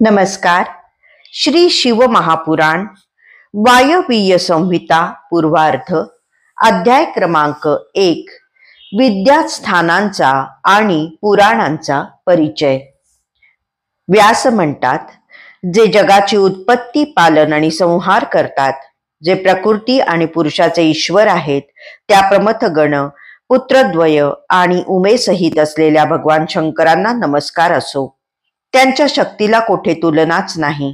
नमस्कार. श्री शिव महापुराण वायवीय संहिता पूर्वार्ध अध्याय क्रमांक 1 विद्यास्थानांचा आणि पुराणांचा परिचय. व्यास म्हणतात, जे जगाची उत्पत्ती, पालन आणि संहार करतात, जे प्रकृती आणि पुरुषाचे ईश्वर आहेत, त्या प्रमथगण पुत्रद्वय आणि उमेसहित असलेल्या भगवान शंकरांना नमस्कार असो. त्यांच्या शक्तीला कोठे तुलनाच नाही.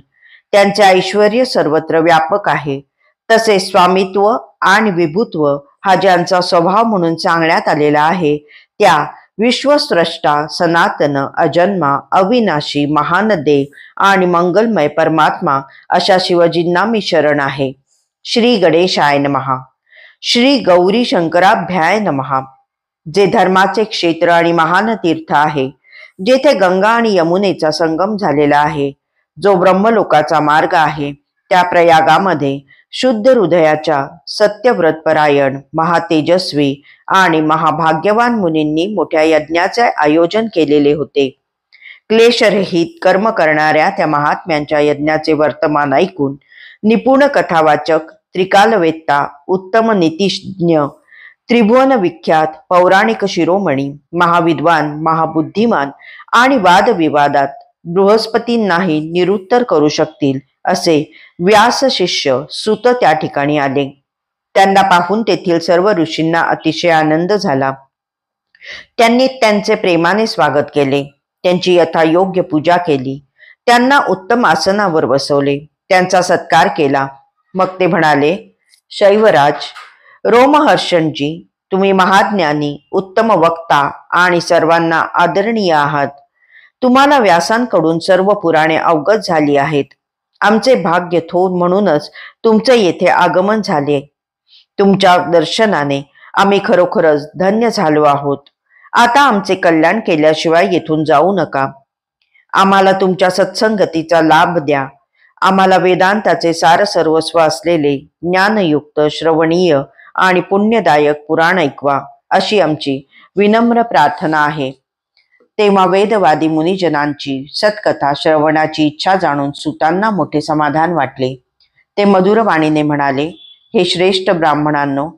त्यांचे ऐश्वर्य सर्वत्र व्यापक आहे. तसे स्वामित्व आणि विभुत्व हा ज्यांचा स्वभाव म्हणून सांगण्यात आलेला आहे, त्या विश्वस्रष्टा, सनातन, अजन्मा, अविनाशी, महान देव आणि मंगलमय परमात्मा अशा शिवजींना मी शरण आहे. श्री गणेशाय नमः. श्री गौरी शंकराभ्याय नमः. जे धर्माचे क्षेत्र आणि महान तीर्थ आहे, जेथे गंगा आणि यमुनेचा संगम झालेला आहे, जो ब्रह्मलोकाचा मार्ग आहे, त्या प्रयागामध्ये शुद्ध हृदयाच्या सत्यव्रतपरायण, महातेजस्वी आणि महाभाग्यवान मुनींनी मोठ्या यज्ञाचे आयोजन केलेले होते. क्लेशरहित कर्म करणाऱ्या त्या महात्म्यांच्या यज्ञाचे वर्तमान ऐकून निपुण कथावाचक, त्रिकालवेत्ता, उत्तम नीतिज्ञ, त्रिभुवन विख्यात पौराणिक शिरोमणी, महाविद्वान, महाबुद्धिमान आणि वादविवादात बृहस्पतींनाही निरुत्तर करू शकतील असे व्यास शिष्य सुत त्या ठिकाणी आले. त्यांना पाहून तेथील सर्व ऋषींना अतिशय आनंद झाला. त्यांनी त्यांचे प्रेमाने स्वागत केले, त्यांची यथायोग्य पूजा केली, त्यांना उत्तम आसनावर बसवले, त्यांचा सत्कार केला. मग ते म्हणाले, शैवराज, रोमहर्षणजी, तुम्ही महाज्ञानी, उत्तम वक्ता आणि सर्वांना आदरणीय आहात. तुम्हाला व्यासांकडून सर्व पुराणे अवगत झाली आहेत. आमचे भाग्य थोर म्हणूनच तुमचे येथे आगमन झाले. तुमच्या दर्शनाने आम्ही खरोखरच धन्य झालो आहोत. आता आमचे कल्याण केल्याशिवाय येथून जाऊ नका. आम्हाला तुमच्या सत्संगतीचा लाभ द्या. आम्हाला वेदांताचे सार सर्वस्व असलेले ज्ञानयुक्त, श्रवणीय आणि पुण्यदायक पुराण ऐकवा, अशी आमची विनम्र प्रार्थना आहे. तेव्हा वेदवादी मुनिजनांची सत्कथा श्रवणाची इच्छा जाणून सुतांना मोठे समाधान वाटले. ते मधुर वाणीने म्हणाले, हे श्रेष्ठ ब्राह्मणांनो,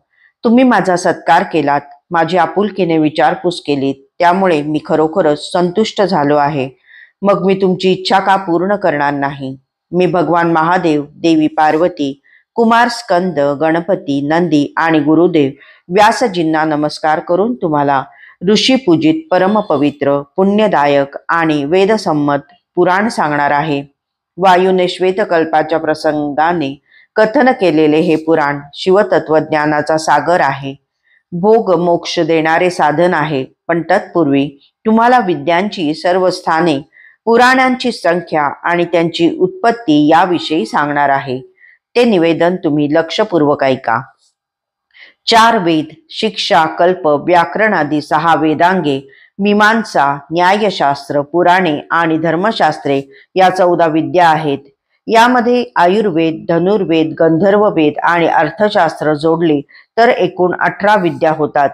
तुम्ही माझा सत्कार केलात, माझी आपुलकीने विचारपूस केलीत, त्यामुळे मी खरोखरच संतुष्ट झालो आहे. मग मी तुमची इच्छा का पूर्ण करणार नाही? मी भगवान महादेव, देवी पार्वती, कुमार स्कंद, गणपती, नंदी आणि गुरुदेव व्यासजींना नमस्कार करून तुम्हाला ऋषीपूजित, परमपवित्र, पुण्यदायक आणि वेदसंमत पुराण सांगणार आहे. वायूने श्वेतकल्पाच्या प्रसंगाने कथन केलेले हे पुराण शिवतत्वज्ञानाचा सागर आहे. भोग मोक्ष देणारे साधन आहे. पण तत्पूर्वी तुम्हाला विद्यांची सर्व स्थाने, पुराणांची संख्या आणि त्यांची उत्पत्ती याविषयी सांगणार आहे. ते निवेदन तुम्ही लक्षपूर्वक ऐका. 4 वेद, शिक्षा, कल्प, व्याकरण आदी 6 वेदांगे, मीमांसा, न्यायशास्त्र, पुराणे आणि धर्मशास्त्रे या 14 विद्या आहेत. यामध्ये आयुर्वेद, धनुर्वेद, गंधर्ववेद आणि अर्थशास्त्र जोडले तर एकूण 18 विद्या होतात.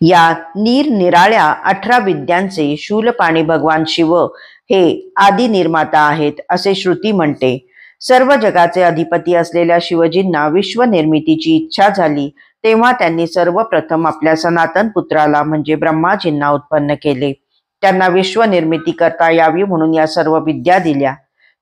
या निरनिराळ्या 18 विद्यांचे शूलपाणी भगवान शिव हे आदी निर्माता आहेत असे श्रुती म्हणते. सर्व जगाचे अधिपती असलेल्या शिवजींना विश्वनिर्मितीची इच्छा झाली, तेव्हा त्यांनी सर्वप्रथम आपल्या सनातन पुत्राला म्हणजे ब्रह्माजींना उत्पन्न केले. त्यांना विश्वनिर्मिती करता यावी म्हणून या सर्व विद्या दिल्या.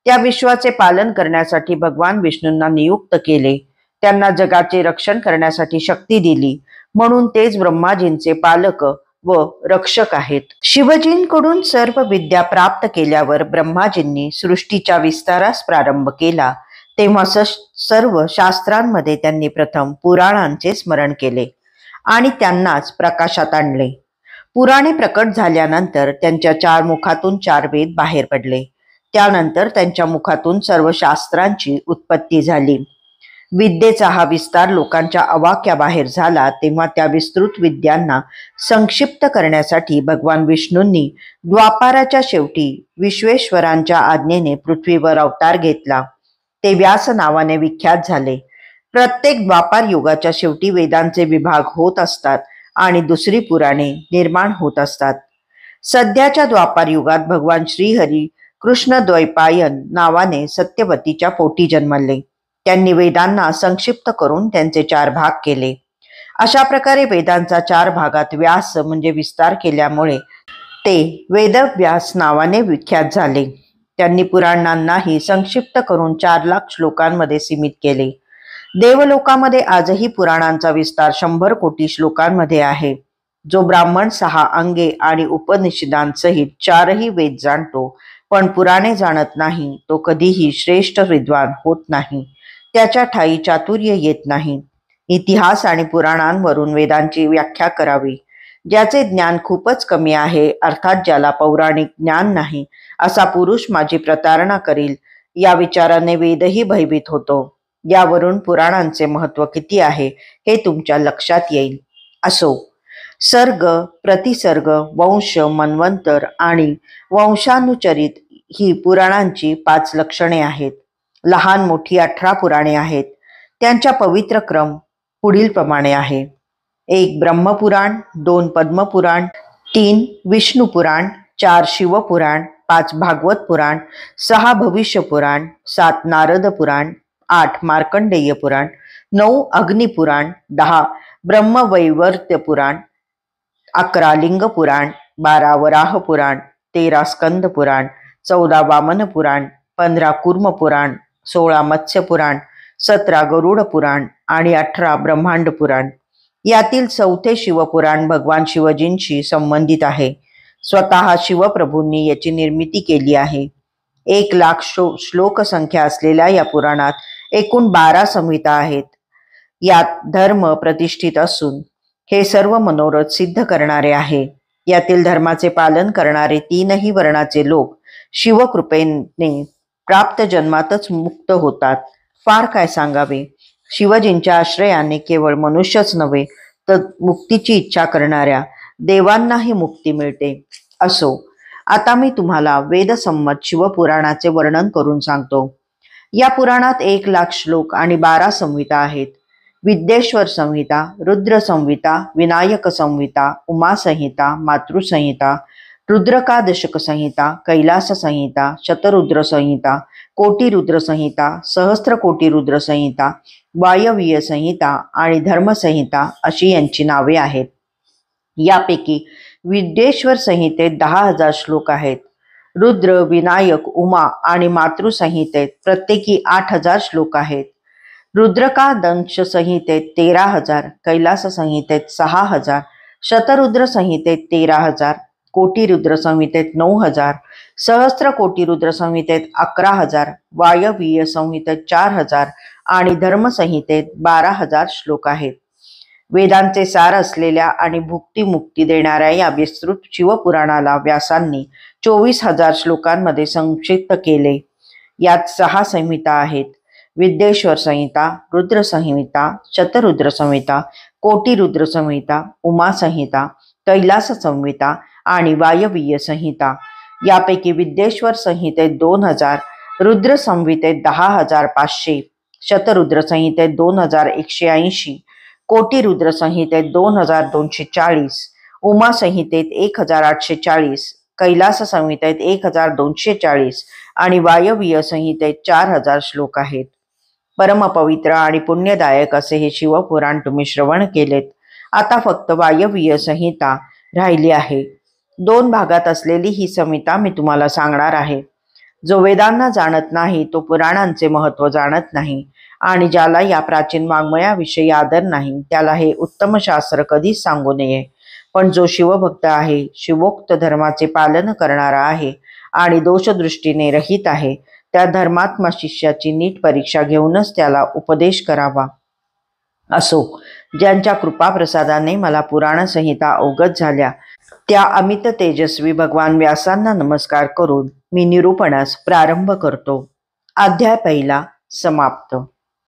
त्या विश्वाचे पालन करण्यासाठी भगवान विष्णूंना नियुक्त केले. त्यांना जगाचे रक्षण करण्यासाठी शक्ती दिली, म्हणून तेच ब्रह्माजींचे पालक व रक्षक आहेत. शिवजींकडून सर्व विद्या प्राप्त केल्यावर ब्रह्माजींनी सृष्टीच्या विस्तारास प्रारंभ केला. तेव्हा सर्व शास्त्रांमध्ये त्यांनी प्रथम पुराणांचे स्मरण केले आणि त्यांनाच प्रकाशात आणले. पुराणे प्रकट झाल्यानंतर त्यांच्या 4 मुखातून 4 वेद बाहेर पडले. त्यानंतर त्यांच्या मुखातून सर्व शास्त्रांची उत्पत्ती झाली. विद्येचा हा विस्तार लोकांच्या अवाक्याबाहेर झाला. तेव्हा त्या विस्तृत विद्यांना संक्षिप्त करण्यासाठी भगवान विष्णूंनी द्वापाराच्या शेवटी विश्वेश्वरांच्या आज्ञेने पृथ्वीवर अवतार घेतला. ते व्यास नावाने विख्यात झाले. प्रत्येक द्वापार युगाच्या शेवटी वेदांचे विभाग होत असतात आणि दुसरी पुराणे निर्माण होत असतात. सध्याच्या द्वापार युगात भगवान श्रीहरी कृष्णद्वैपायन नावाने सत्यवतीच्या पोटी जन्मले. त्यांनी वेदांना संक्षिप्त करून त्यांचे 4 भाग केले. अशा प्रकारे वेदांचा 4 भागात व्यास म्हणजे विस्तार केल्यामुळे ते वेदव्यास नावाने विख्यात झाले. त्यांनी पुराणांनाही संक्षिप्त करून 4 लाख श्लोकांमध्ये सीमित केले. देवलोकामध्ये आजही पुराणांचा विस्तार 100 कोटी श्लोकांमध्ये आहे. जो ब्राह्मण 6 अंगे आणि उपनिषदांसहित 4ही वेद जाणतो पण पुराणे जाणत नाही, तो कधीही श्रेष्ठ विद्वान होत नाही. त्याच्या ठायी चातुर्य येत नाही. इतिहास आणि पुराणांवरून वेदांची व्याख्या करावी. ज्याचे ज्ञान खूपच कमी आहे, अर्थात ज्याला पौराणिक ज्ञान नाही, असा पुरुष माझी प्रतारणा करील, या विचाराने वेदही भयभीत होतो. यावरून पुराणांचे महत्व किती आहे हे तुमच्या लक्षात येईल. असो, सर्ग, प्रतिसर्ग, वंश, मन्वंतर आणि वंशानुचरित ही पुराणांची 5 लक्षणे आहेत. लहान मोठी 18 पुराणे आहेत. त्यांच्या पवित्र क्रम पुढील प्रमाणे आहे: 1 ब्रह्मपुराण, 2 पद्मपुराण, 3 विष्णुपुराण, 4 शिवपुराण, 5 भागवत पुराण, 6 भविष्य पुराण, 7 नारद पुराण, 8 मार्कंडेय पुराण, 9 अग्निपुराण, 10 ब्रह्मवैवर्त्य पुराण, 11 लिंग पुराण, 12 वराह पुराण, 13 स्कंद पुराण, 14 वामन पुराण, 15 कूर्म पुराण, 16 मत्स्य पुराण, 17 गरुड पुराण आणि 18 ब्रह्मांड पुराण. यातील 4थे शिवपुराण भगवान शिवजींशी संबंधित आहे. स्वतः शिवप्रभूंनी याची निर्मिती केली आहे. 1 लाख श्लोक संख्या असलेल्या या पुराणात एकूण 12 संहिता आहेत. यात धर्म प्रतिष्ठित असून हे सर्व मनोरथ सिद्ध करणारे आहे. यातील धर्माचे पालन करणारे 3ही वर्णाचे लोक शिवकृपेने प्राप्त जन्मातच मुक्त होतात. फार काय सांगावे. शिवजींच्या आश्रयाने केवळ मनुष्यच नव्हे तर मुक्तीची इच्छा करणाऱ्या देवांनाही मुक्ती मिळते. असो, आता मी तुम्हाला वेदसंमत शिवपुराणाचे वर्णन करून सांगतो. या पुराणात 1 लाख श्लोक आणि 12 संहिता आहेत. विद्येश्वर संहिता, रुद्र संहिता, विनायक संहिता, उमा संहिता, मातृसंहिता, रुद्रकादशक संहिता, कैलास संहिता, शतरुद्र संहिता, कोटी रुद्र संहिता, सहस्त्र कोटी रुद्र संहिता, वायवीय संहिता आणि धर्मसंहिता अशी यांची नावे आहेत. यापैकी विद्येश्वर संहितेत 10,000 श्लोक आहेत. रुद्र, विनायक, उमा आणि मातृसंहितेत प्रत्येकी 8,000 श्लोक आहेत. रुद्रकादंश संहितेत 13,000, कैलास संहितेत 6,000, शतरुद्र संहितेत 13,000, कोटी रुद्र संहितेत 9,000, सहस्त्र कोटी रुद्र संहितेत 11,000, वायवीय संहितेत 4,000 आणि धर्मसंहितेत 12,000 श्लोक आहेत. वेदांचे सार असलेल्या आणि भुक्ती-मुक्ती देणाऱ्या या विस्तृत शिवपुराणाला व्यासांनी 24,000 श्लोकांमध्ये संक्षिप्त केले. यात 6 संहिता आहेत: विद्येश्वर संहिता, रुद्र संहिता, शतरुद्र संहिता, कोटी रुद्र संहिता, उमा संहिता, कैलास संहिता आणि वायवीय संहिता. यापैकी विद्येश्वर संहितेत 2,000, रुद्र संहितेत 10,500, शतरुद्र संहितेत 2,180, कोटी रुद्र संहितेत 2,240, उमा संहितेत 1,840, कैलास संहितेत 1,240 आणि वायवीय संहितेत 4,000 श्लोक आहेत. परमपवित्र आणि पुण्यदायक असे हे शिवपुराण तुम्ही श्रवण केलेत. आता फक्त वायवीय संहिता राहिली आहे. 2 भागात असलेली ही संहिता मी तुम्हाला सांगणार आहे. जो वेदांना जाणत नाही तो पुराणांचे महत्व जाणत नाही आणि ज्याला या प्राचीन वाङ्मयाविषयी आदर नाही त्याला हे उत्तम शास्त्र कधीच सांगू नये. पण जो शिवभक्त आहे, शिवोक्त धर्माचे पालन करणारा आहे आणि दोषदृष्टीने रहित आहे, त्या धर्मात्मा शिष्याची नीट परीक्षा घेऊनच त्याला उपदेश करावा. असो, ज्यांच्या कृपाप्रसादाने मला पुराण संहिता अवगत झाल्या त्या अमित तेजस्वी भगवान व्यासांना नमस्कार करून मी निरूपणास प्रारंभ करतो. अध्याय 1 समाप्त.